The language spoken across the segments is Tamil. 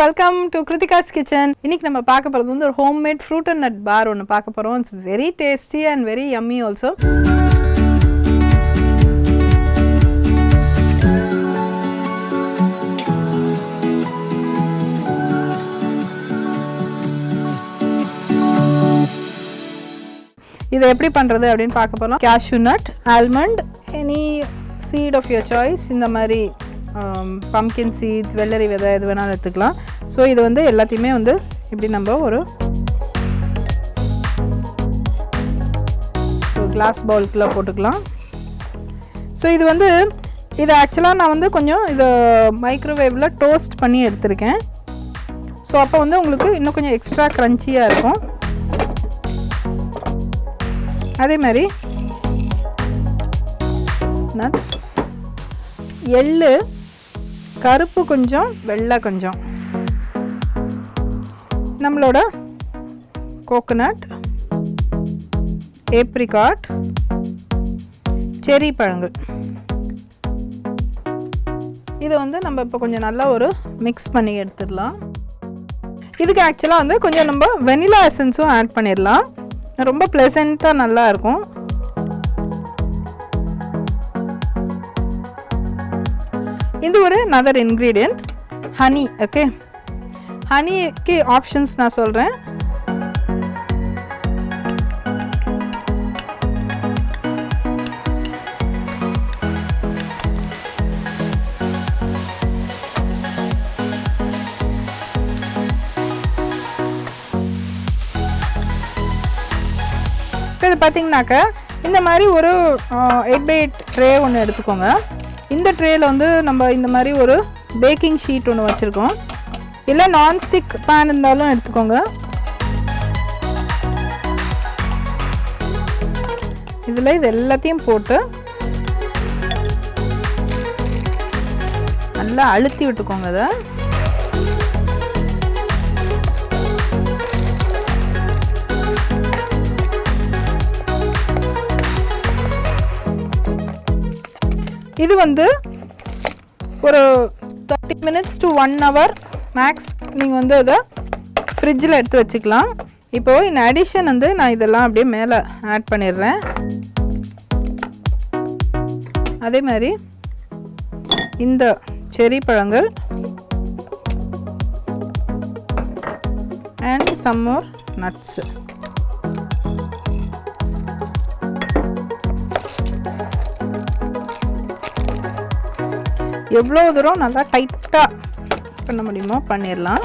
Welcome to Kiruthika's kitchen. இன்னைக்கு நம்ம பார்க்க போகிறது வந்து ஒரு homemade fruit and nut bar ஒன்று பார்க்க போகிறோம். It's very tasty and very yummy also. இதை எப்படி பண்ணுறது அப்படின்னு பார்க்க போகலாம். Cashew nut, almond, any seed of your choice. இந்த மாதிரி பம்கின் சீட்ஸ், வெள்ளரி விதை எது வேணாலும் எடுத்துக்கலாம். ஸோ இது வந்து எல்லாத்தையுமே வந்து இப்படி நம்ம ஒரு கிளாஸ் பவுலுக்குள்ளே போட்டுக்கலாம். ஸோ இது வந்து இது ஆக்சுவலாக நான் வந்து கொஞ்சம் இதை மைக்ரோவேவில் டோஸ்ட் பண்ணி எடுத்திருக்கேன். ஸோ அப்போ வந்து உங்களுக்கு இன்னும் கொஞ்சம் எக்ஸ்ட்ரா க்ரன்ச்சியாக இருக்கும். அதே மாதிரி நட்ஸ், எள்ளு, கருப்பு கொஞ்சம், வெள்ளை கொஞ்சம், நம்மளோட கோகோனட், ஏப்ரிகாட், செரி பழங்கள். இதை வந்து நம்ம இப்போ கொஞ்சம் நல்லா ஒரு மிக்ஸ் பண்ணி எடுத்துடலாம். இதுக்கு ஆக்சுவலாக வந்து கொஞ்சம் நம்ம வெனிலா எசன்ஸும் ஆட் பண்ணிடலாம். ரொம்ப ப்ளசண்ட்டாக நல்லா இருக்கும். இது ஒரு another ingredient, ஹனி. ஓகே, ஹனிக்கு ஆப்ஷன்ஸ் நான் சொல்கிறேன். இது பார்த்தீங்கன்னாக்கா இந்த மாதிரி ஒரு 8x8 ட்ரே ஒன்று எடுத்துக்கோங்க. இந்த ட்ரேயில் வந்து நம்ம இந்த மாதிரி ஒரு பேக்கிங் ஷீட் ஒன்று வச்சுருக்கோம். இல்லை நான்ஸ்டிக் பேன் இருந்தாலும் எடுத்துக்கோங்க. இதில் இது எல்லாத்தையும் போட்டு நல்லா அழுத்தி விட்டுக்கோங்க. இதை இது வந்து ஒரு 30 minutes to 1 hour மேக்ஸ் நீங்கள் வந்து அதை ஃப்ரிட்ஜில் எடுத்து வச்சுக்கலாம். இப்போது இன் அடிஷன் வந்து நான் இதெல்லாம் அப்படியே மேலே ஆட் பண்ணிடுறேன். அதே மாதிரி இந்த செரி பழங்கள் அண்ட் சம் மோர் நட்ஸு. எவ்வளோ தூரம் நல்லா டைட்டாக பண்ண முடியுமோ பண்ணிடலாம்.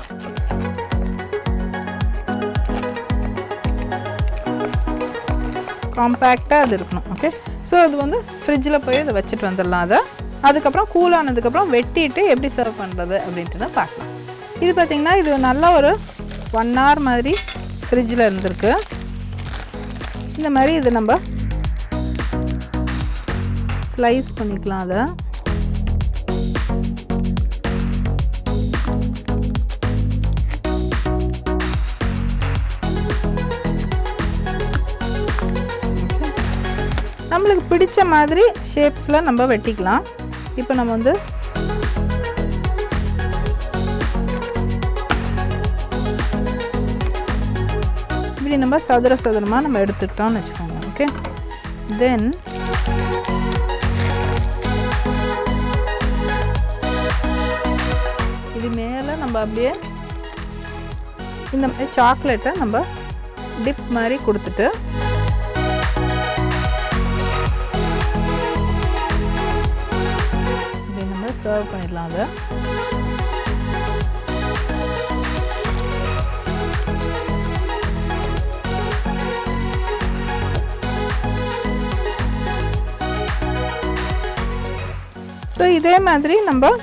காம்பேக்டாக அது இருக்கணும். ஓகே, ஸோ அது வந்து ஃப்ரிட்ஜில் போய் அதை வச்சுட்டு வந்துடலாம். அதை அதுக்கப்புறம் கூல் ஆனதுக்கப்புறம் வெட்டிட்டு எப்படி சர்வ் பண்ணுறது அப்படின்ட்டு பார்க்கலாம். இது பார்த்திங்கன்னா இது நல்லா ஒரு 1 hour மாதிரி ஃப்ரிட்ஜில் இருந்திருக்கு. இந்த மாதிரி இது நம்ம ஸ்லைஸ் பண்ணிக்கலாம். அதை நம்மளுக்கு பிடிச்ச மாதிரி ஷேப்ஸில் நம்ம வெட்டிக்கலாம். இப்போ நம்ம வந்து இப்படி நம்ம சதுரமாக நம்ம எடுத்துக்கிட்டோம்னு வச்சுக்கோங்க. ஓகே, தென் இது மேலே நம்ம அப்படியே இந்த மாதிரி சாக்லேட்டை நம்ம டிப் மாதிரி கொடுத்துட்டு சர்வ் பண்ணிடலாம். அதை ஸோ இதே மாதிரி நம்ம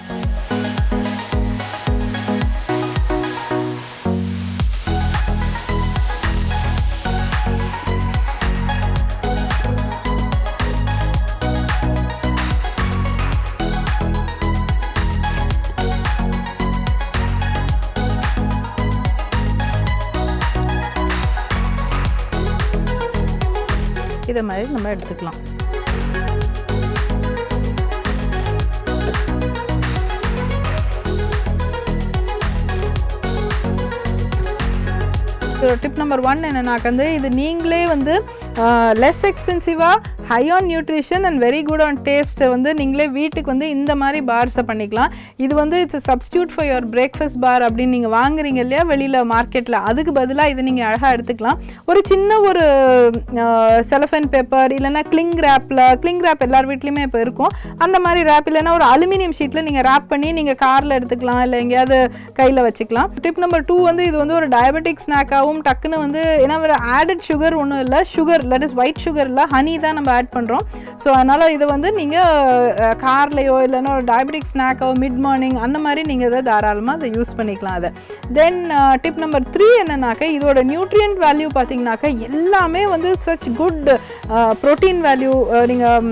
இதை மாதிரி நம்ம எடுத்துக்கலாம். டிப் நம்பர் 1 என்னன்னாக்க வந்து இது நீங்களே வந்து லெஸ் எக்ஸ்பென்சிவாக high on nutrition and very good on taste வந்து நீங்களே வீட்டுக்கு வந்து இந்த மாதிரி பார்ஸை பண்ணிக்கலாம். இது வந்து it's substitute for your breakfast bar அப்படின்னு நீங்கள் வாங்குறீங்க இல்லையா வெளியில் மார்க்கெட்டில், அதுக்கு பதிலாக இது நீங்கள் அழகாக எடுத்துக்கலாம். ஒரு சின்ன ஒரு செலஃபன் பேப்பர் இல்லைன்னா கிளிங் ரேப் எல்லார் வீட்லேயுமே இப்போ இருக்கும். அந்த மாதிரி ரேப் இல்லைன்னா ஒரு அலுமினியம் ஷீட்டில் நீங்கள் ரேப் பண்ணி நீங்கள் காரில் எடுத்துக்கலாம், இல்லை எங்கேயாவது கையில் வச்சுக்கலாம். டிப் நம்பர் 2 வந்து இது வந்து ஒரு டயபெட்டிக் ஸ்நாக்காகவும் டக்குன்னு வந்து ஏன்னா ஒரு ஆடட் சுகர் ஒன்றும் இல்லை, sugar that is white sugar இல்லை, ஹனி தான் நம்ம ஆட் பண்ணுறோம். ஸோ அதனால் இது வந்து நீங்கள் கார்லையோ இல்லைன்னா ஒரு டயபெட்டிக் ஸ்நாக்கோ மிட் மார்னிங் அந்த மாதிரி நீங்கள் இதை தாராளமாக அதை யூஸ் பண்ணிக்கலாம். அதை தென் டிப் நம்பர் 3 என்னன்னாக்க இதோட நியூட்ரியன்ட் வேல்யூ பார்த்தீங்கன்னாக்கா எல்லாமே வந்து சச் குட் ப்ரோட்டீன் வேல்யூ. நீங்கள்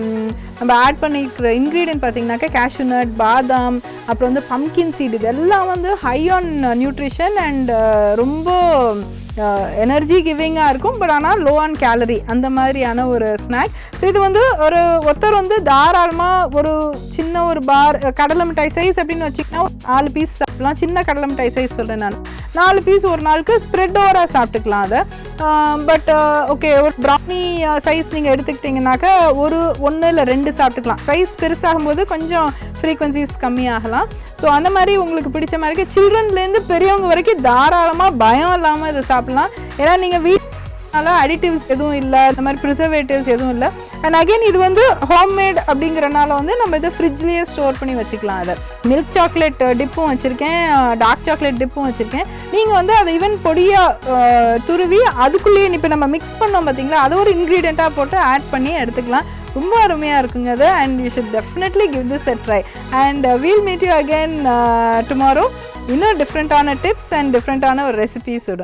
நம்ம ஆட் பண்ணிக்கிற இன்க்ரீடியன்ட் பார்த்தீங்கன்னாக்கா கேஷ்யூ நட், பாதாம், அப்புறம் வந்து பம்கின் சீட், இதெல்லாம் வந்து ஹை ஆன் நியூட்ரிஷன் அண்ட் ரொம்ப எனர்ஜி கிவிங்காக இருக்கும். பட் ஆனால் லோ ஆன் கேலரி அந்த மாதிரியான ஒரு ஸ்நாக். ஸோ இது வந்து ஒருத்தர் வந்து தாராளமாக ஒரு சின்ன ஒரு பார் கடலை மிட்டாய் சைஸ் அப்படின்னு வச்சுக்கிட்டா 4 பீஸ் சாப்பிடலாம். சின்ன கடலை மிட்டாய் சைஸ் சொல்கிறேன் நான், 4 பீஸ் ஒரு நாளுக்கு ஸ்ப்ரெட் ஓவராக சாப்பிட்டுக்கலாம் அதை. பட் ஓகே ஒரு ப்ரௌனி சைஸ் நீங்கள் எடுத்துக்கிட்டிங்கனாக்கா ஒன்று இல்லை 2 சாப்பிட்டுக்கலாம். சைஸ் பெருசாகும்போது கொஞ்சம் ஃப்ரீக்வன்சிஸ் கம்மியாகலாம். ஸோ அந்த மாதிரி உங்களுக்கு பிடிச்ச மாதிரி சில்ட்ரன்லேருந்து பெரியவங்க வரைக்கும் தாராளமாக பயம் இல்லாமல் இதை சாப்பிட்லாம். ஏன்னா நீங்கள் வீட்டில் அடிட்டிவ்ஸ் எதுவும் இல்லை, இந்த மாதிரி ப்ரிசர்வேட்டிவ்ஸ் எதுவும் இல்லை. அண்ட் அகெயின் இது வந்து ஹோம்மேட் அப்படிங்கிறனால வந்து நம்ம இதை ஃப்ரிட்ஜ்லேயே ஸ்டோர் பண்ணி வச்சுக்கலாம். அதை மில்க் சாக்லேட் டிப்பும் வச்சுருக்கேன், டார்க் சாக்லேட் டிப்பும் வச்சுருக்கேன். நீங்கள் வந்து அதை ஈவன் பொடியாக துருவி அதுக்குள்ளேயே இப்போ நம்ம மிக்ஸ் பண்ணோம் பார்த்தீங்களா, அதை ஒரு இன்க்ரீடியண்ட்டாக போட்டு ஆட் பண்ணி எடுத்துக்கலாம். ரொம்ப அருமையாக இருக்குங்க அது. And you should definitely give this a try. And we'll meet you again tomorrow இன்னும் டிஃப்ரெண்ட்டான டிப்ஸ் அண்ட் டிஃப்ரெண்ட்டான ஒரு ரெசிபீஸோட.